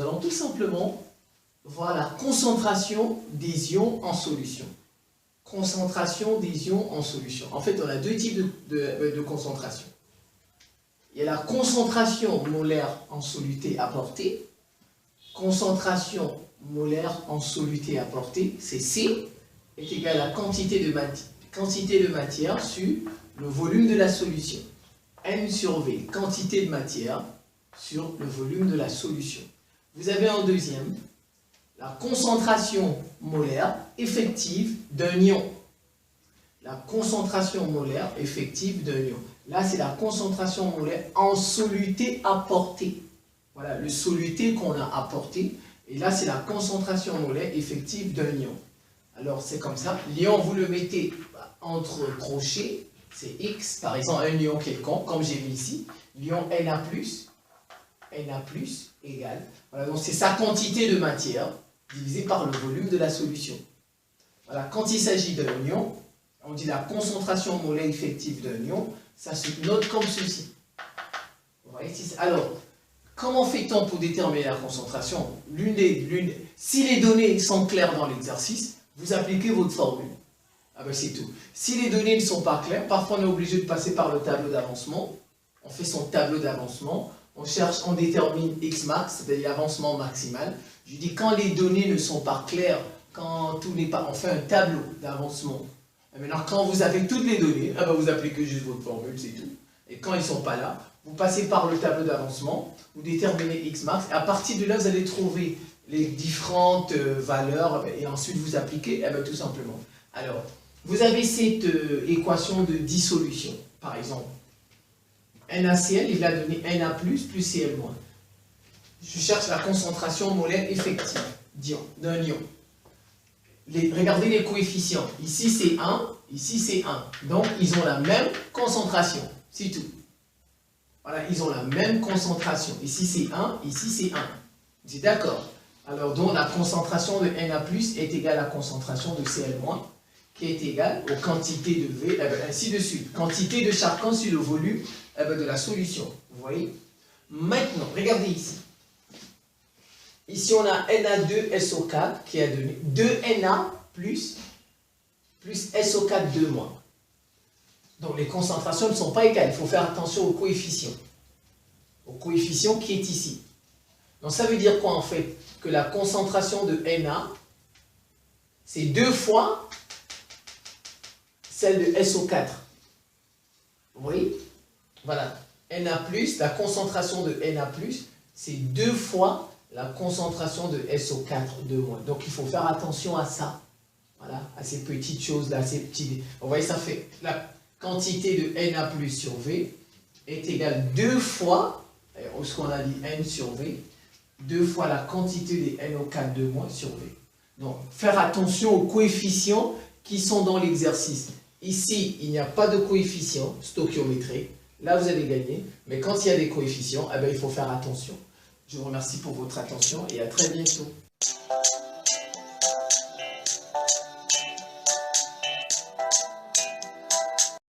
allons tout simplement voir la concentration des ions en solution. Concentration des ions en solution. En fait, on a deux types de concentration. Il y a la concentration molaire en soluté apportée. Concentration molaire en soluté apportée, c'est C, est égal à la quantité de matière sur le volume de la solution. N sur V, quantité de matière sur le volume de la solution. Vous avez en deuxième la concentration molaire effective d'un ion. La concentration molaire effective d'un ion. Là, c'est la concentration molaire en soluté apportée. Voilà, le soluté qu'on a apporté. Et là, c'est la concentration molaire effective d'un ion. Alors, c'est comme ça. L'ion, vous le mettez entre crochets. C'est X, par exemple, un ion quelconque, comme j'ai mis ici. L'ion Na+, égale. Voilà, donc c'est sa quantité de matière divisée par le volume de la solution. Voilà, quand il s'agit d'un ion, on dit la concentration molaire effective d'un ion, ça se note comme ceci. Vous voyez, alors, comment fait-on pour déterminer la concentration? Si les données sont claires dans l'exercice, vous appliquez votre formule. Ah ben c'est tout. Si les données ne sont pas claires, parfois on est obligé de passer par le tableau d'avancement. On fait son tableau d'avancement, on cherche, on détermine Xmax, c'est-à-dire l'avancement maximal. Je dis quand les données ne sont pas claires, quand tout n'est pas, on fait un tableau d'avancement. Maintenant, quand vous avez toutes les données, ah ben vous appliquez juste votre formule, c'est tout. Et quand ils ne sont pas là, vous passez par le tableau d'avancement, vous déterminez Xmax, et à partir de là, vous allez trouver les différentes valeurs, et ensuite vous appliquez, eh ben, tout simplement. Alors, vous avez cette équation de dissolution, par exemple. NaCl, il va donner Na+, plus Cl-. Je cherche la concentration molaire effective d'un ion. Regardez les coefficients. Ici, c'est 1, ici, c'est 1. Donc, ils ont la même concentration. C'est tout. Voilà, ils ont la même concentration. Ici, c'est 1, ici, c'est 1. Vous êtes d'accord? Alors, donc, la concentration de Na+, est égale à la concentration de Cl-, qui est égale aux quantités de V, ainsi de suite. Quantité de chacun sur le volume de la solution. Vous voyez? Maintenant, regardez ici. Ici, on a Na2SO4 qui a donné 2Na plus SO4 2-. Donc, les concentrations ne sont pas égales. Il faut faire attention au coefficient. Au coefficient qui est ici. Donc, ça veut dire quoi en fait? Que la concentration de Na, c'est 2 fois celle de SO4. Vous voyez? Voilà. Na+, la concentration de Na+, c'est 2 fois la concentration de SO4 2-. Donc, il faut faire attention à ça. Voilà, à ces petites choses-là, ces petits... Vous voyez, ça fait la quantité de Na+ sur V est égale 2 fois, ce qu'on a dit N sur V, 2 fois la quantité des NO4 2- sur V. Donc, faire attention aux coefficients qui sont dans l'exercice. Ici, il n'y a pas de coefficient stoichiométrique. Là, vous allez gagner. Mais quand il y a des coefficients, eh bien, il faut faire attention. Je vous remercie pour votre attention et à très bientôt.